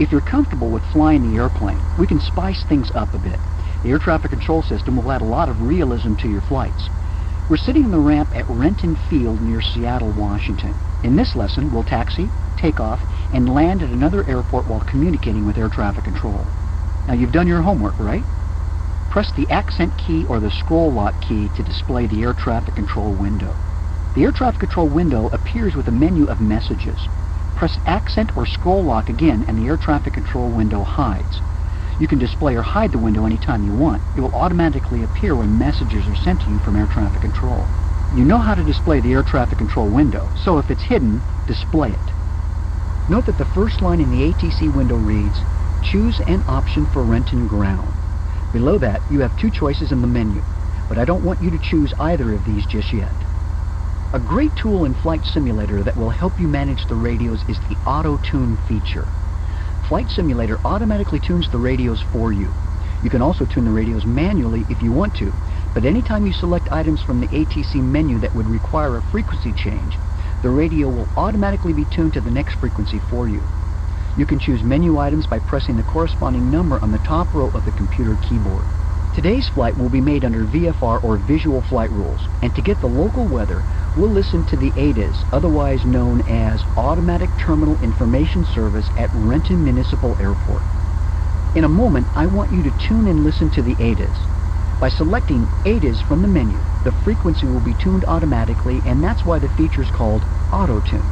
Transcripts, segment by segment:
If you're comfortable with flying the airplane, we can spice things up a bit. The air traffic control system will add a lot of realism to your flights. We're sitting on the ramp at Renton Field near Seattle, Washington. In this lesson, we'll taxi, take off, and land at another airport while communicating with air traffic control. Now you've done your homework, right? Press the accent key or the scroll lock key to display the air traffic control window. The air traffic control window appears with a menu of messages. Press accent or scroll lock again and the air traffic control window hides. You can display or hide the window anytime you want. It will automatically appear when messages are sent to you from air traffic control. You know how to display the air traffic control window, so if it's hidden, display it. Note that the first line in the ATC window reads, "Choose an option for Renton ground." Below that, you have two choices in the menu, but I don't want you to choose either of these just yet. A great tool in Flight Simulator that will help you manage the radios is the auto-tune feature. Flight Simulator automatically tunes the radios for you. You can also tune the radios manually if you want to, but anytime you select items from the ATC menu that would require a frequency change, the radio will automatically be tuned to the next frequency for you. You can choose menu items by pressing the corresponding number on the top row of the computer keyboard. Today's flight will be made under VFR or Visual Flight Rules, and to get the local weather, we'll listen to the ATIS, otherwise known as Automatic Terminal Information Service at Renton Municipal Airport. In a moment, I want you to tune and listen to the ATIS. By selecting ATIS from the menu, the frequency will be tuned automatically, and that's why the feature is called Auto-Tune.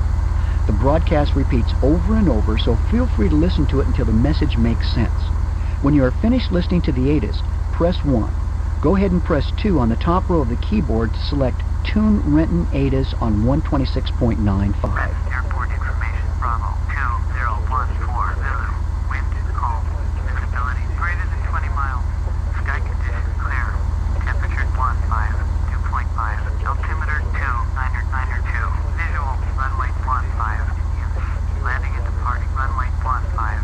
The broadcast repeats over and over, so feel free to listen to it until the message makes sense. When you are finished listening to the ATIS, press 1. Go ahead and press 2 on the top row of the keyboard to select Tune Renton ATIS on 126.95. Airport information, Bravo 2014 Zulu. Wind calm. Visibility greater than 20 miles. Sky conditions clear. Temperature 15, 2.5. Altimeter 2992. Visual runway 15. Landing and departing runway 15.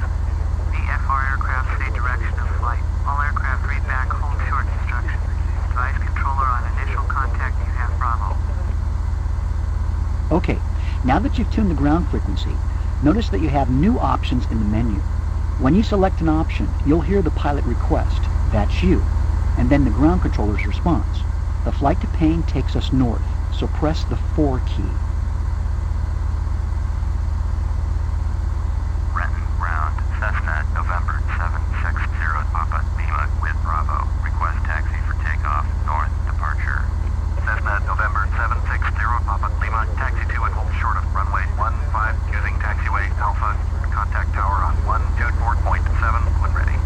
VFR aircraft say direction of flight. All aircraft read back hold short instructions. Advise controller on initial contact you have Bravo. Okay, now that you've tuned the ground frequency, notice that you have new options in the menu. When you select an option, you'll hear the pilot request, "That's you," and then the ground controller's response. The flight to Paine takes us north, so press the 4 key. Renton ground, Cessna, November 760 Papa Lima with Bravo. Request taxi for takeoff, north departure. Cessna, November 760 Papa Lima, taxi to and hold short of runway 15 using taxiway Alpha. Contact tower on 124.7 when ready.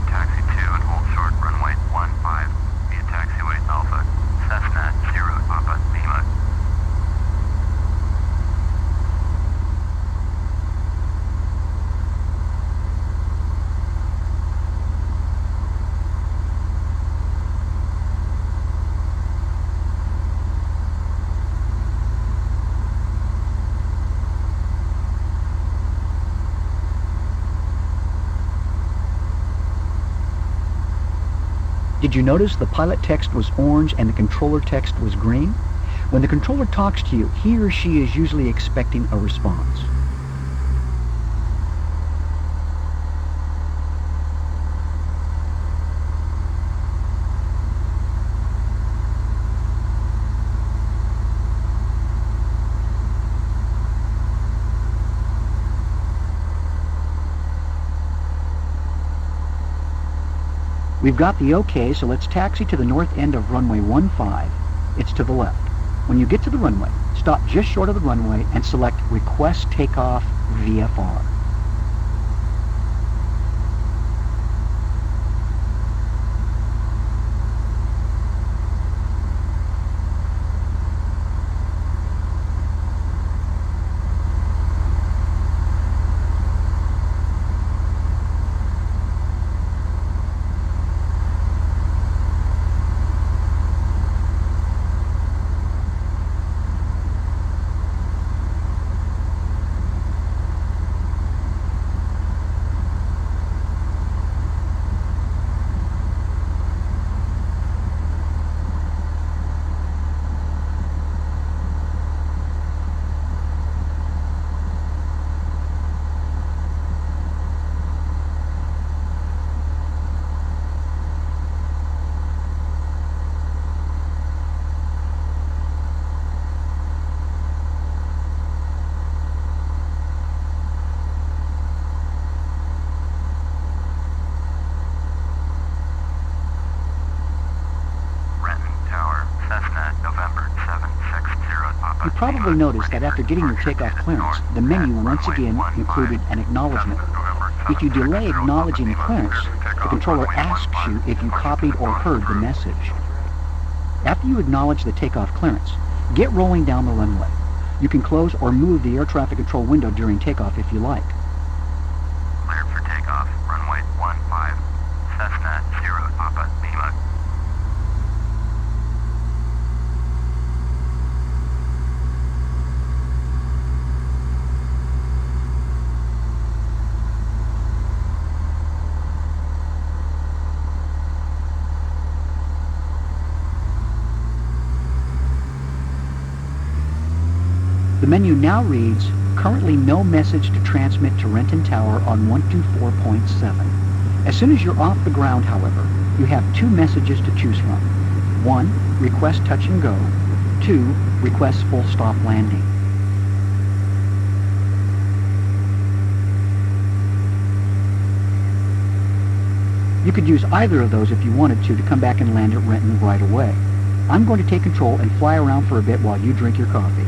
Taxi to and hold short runway 15 via taxiway Alpha. Cessna 0 Papa Lima. Did you notice the pilot text was orange and the controller text was green? When the controller talks to you, he or she is usually expecting a response. We've got the OK, so let's taxi to the north end of runway 15. It's to the left. When you get to the runway, stop just short of the runway and select Request Takeoff VFR. probably noticed that after getting your takeoff clearance, the menu once again included an acknowledgement. If you delay acknowledging the clearance, the controller asks you if you copied or heard the message. After you acknowledge the takeoff clearance, get rolling down the runway. You can close or move the air traffic control window during takeoff if you like. Cleared for takeoff, runway 15, Cessna 0 Papa Lima. The menu now reads, currently no message to transmit to Renton Tower on 124.7. As soon as you're off the ground, however, you have two messages to choose from. 1, request touch and go. 2, request full stop landing. You could use either of those if you wanted to come back and land at Renton right away. I'm going to take control and fly around for a bit while you drink your coffee.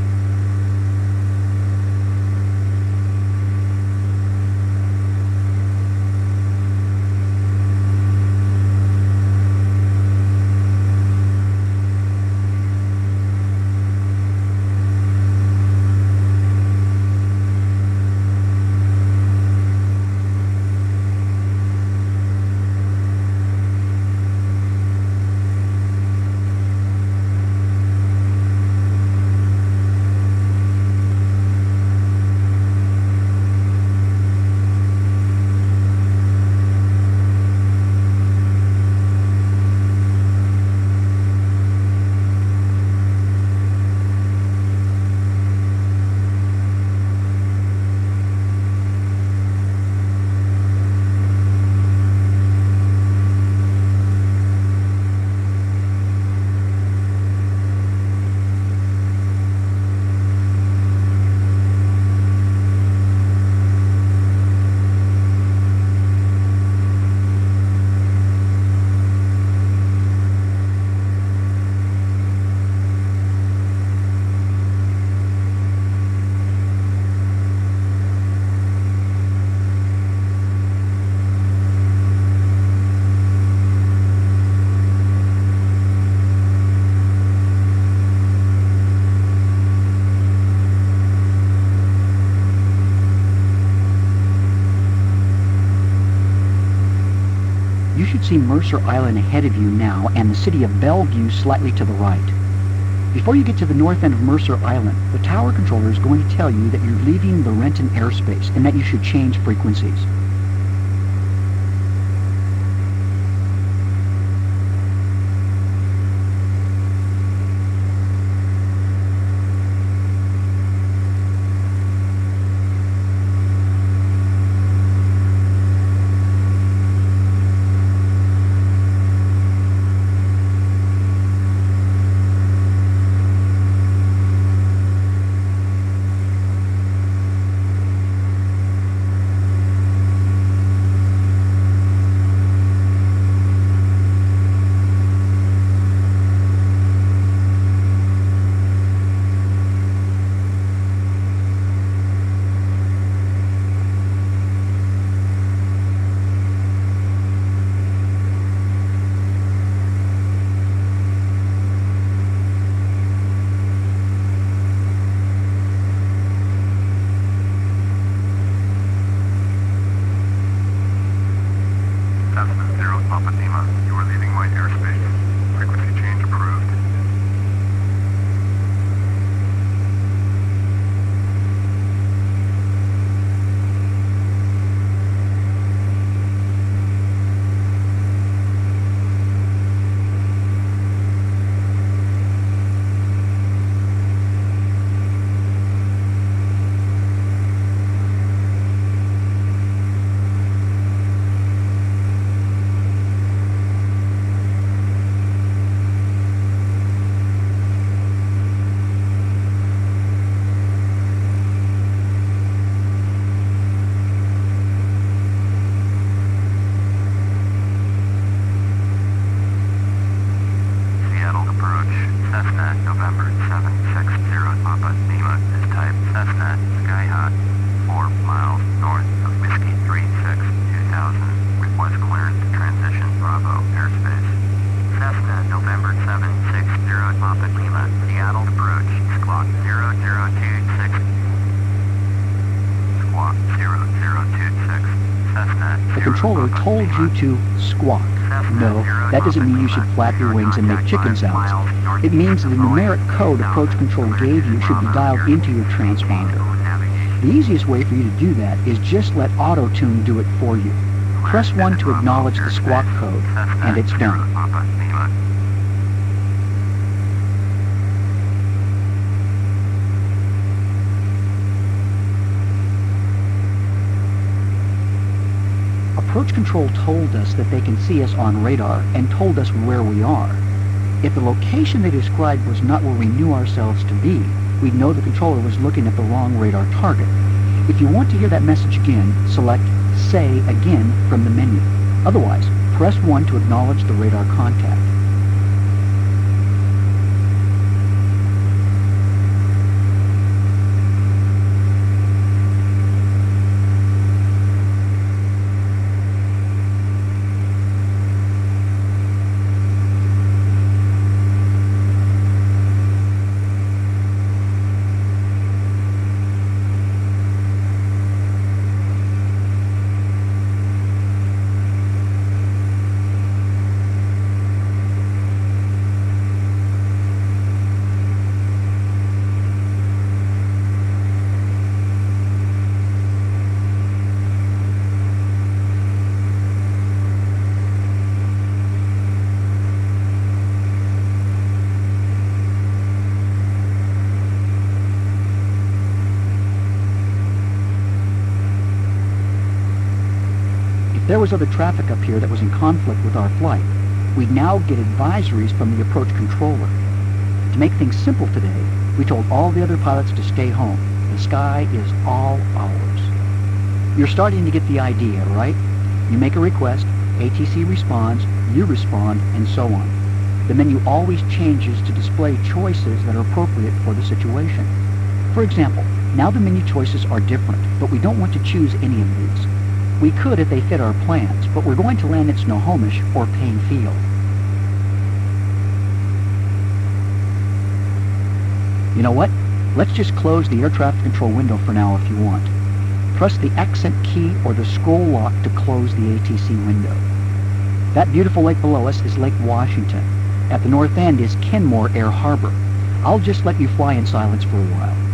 You should see Mercer Island ahead of you now and the city of Bellevue slightly to the right. Before you get to the north end of Mercer Island, the tower controller is going to tell you that you're leaving the Renton airspace and that you should change frequencies. controller told you to squawk. No, that doesn't mean you should flap your wings and make chicken sounds. It means that the numeric code approach control gave you should be dialed into your transponder. The easiest way for you to do that is just let auto-tune do it for you. Press 1 to acknowledge the squawk code, and it's done. Approach control told us that they can see us on radar and told us where we are. If the location they described was not where we knew ourselves to be, we'd know the controller was looking at the wrong radar target. If you want to hear that message again, select Say Again from the menu. Otherwise, press 1 to acknowledge the radar contact. If there was other traffic up here that was in conflict with our flight, we'd now get advisories from the approach controller. To make things simple today, we told all the other pilots to stay home. The sky is all ours. You're starting to get the idea, right? You make a request, ATC responds, you respond, and so on. The menu always changes to display choices that are appropriate for the situation. For example, now the menu choices are different, but we don't want to choose any of these. We could if they fit our plans, but we're going to land at Snohomish or Paine Field. You know what? Let's just close the air traffic control window for now if you want. Press the accent key or the scroll lock to close the ATC window. That beautiful lake below us is Lake Washington. At the north end is Kenmore Air Harbor. I'll just let you fly in silence for a while.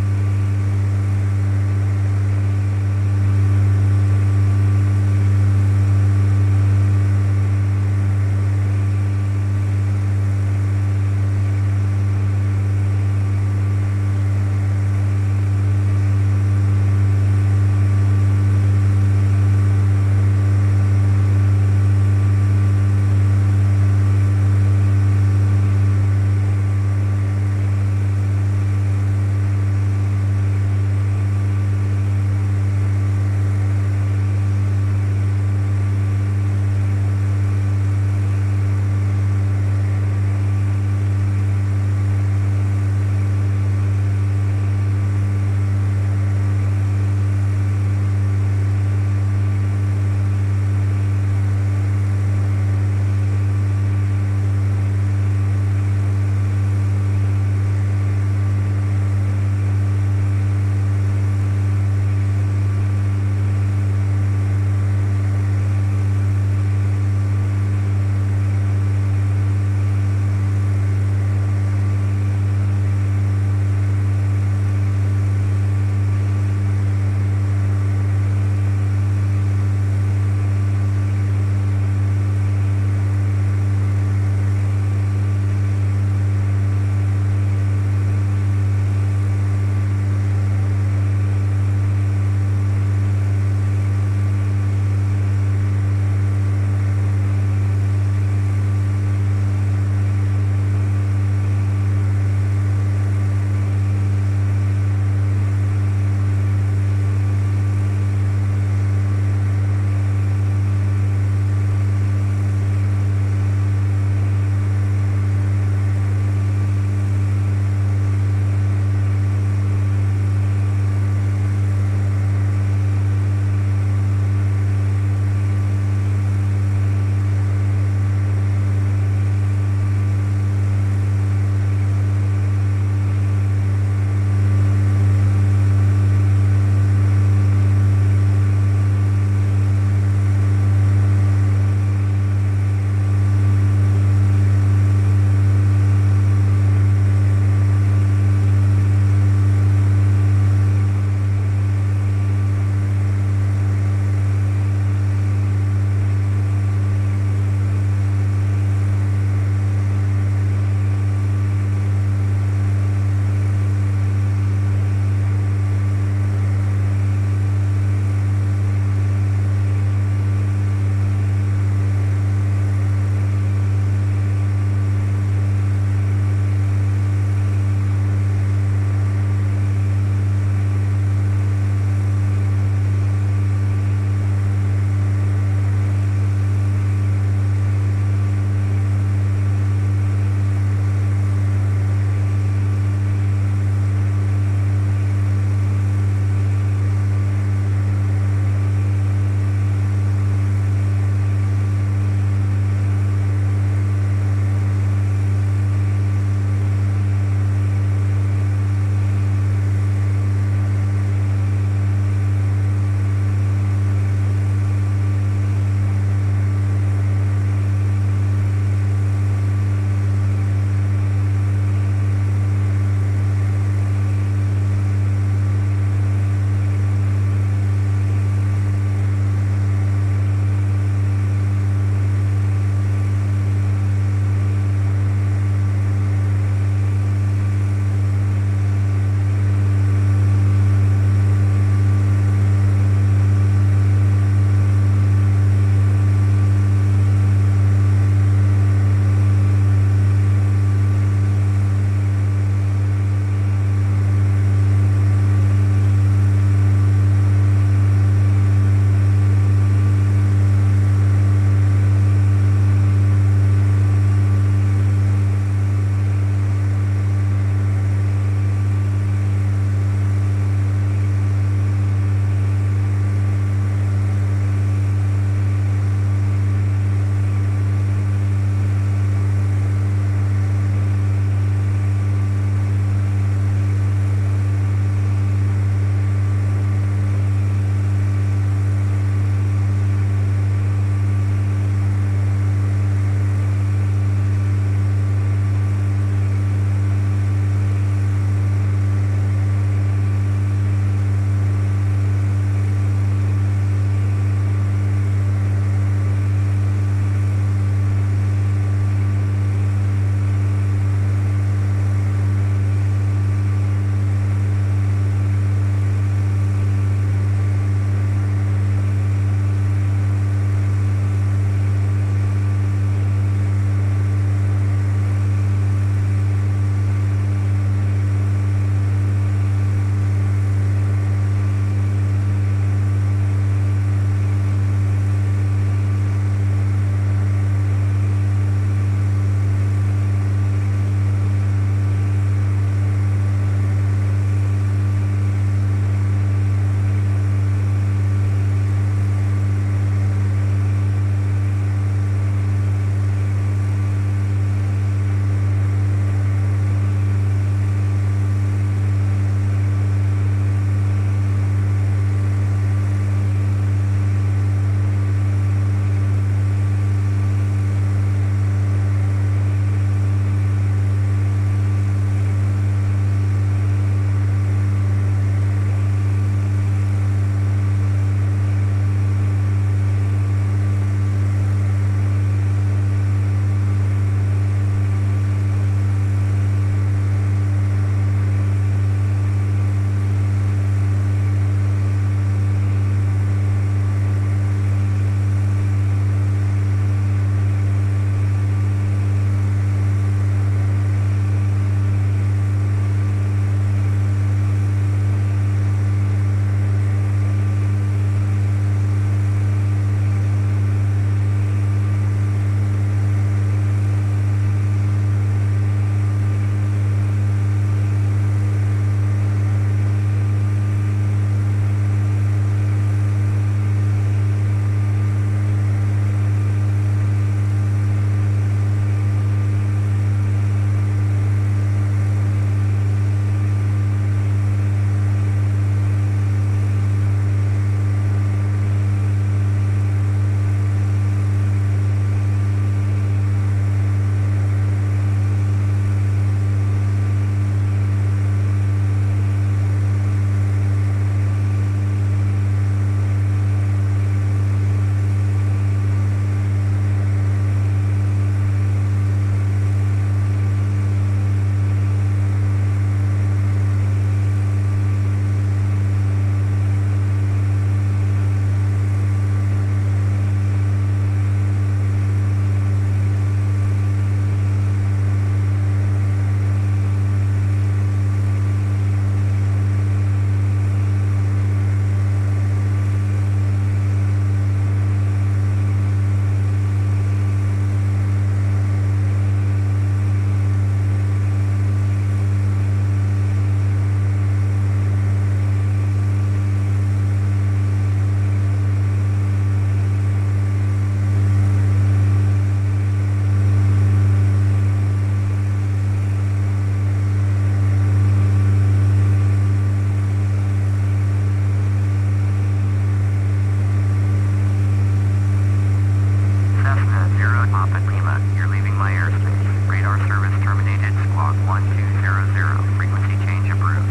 Papa Lima, you're leaving my airspace. Radar service terminated. Squawk 1200. Frequency change approved.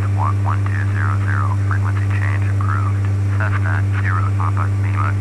Squawk 1200. Frequency change approved. Cessna 0 Papa Lima.